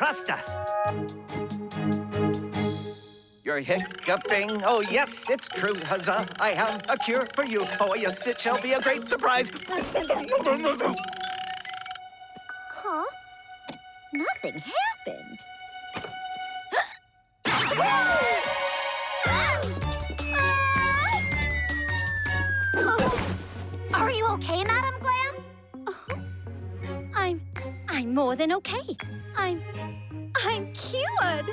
trust us. You're hiccuping. Oh, yes, it's true, Huzzah. I have a cure for you. Oh, yes, it shall be a great surprise. Huh? Nothing happened. Are you okay, Madam Glam? I'm more than okay. I'm cured.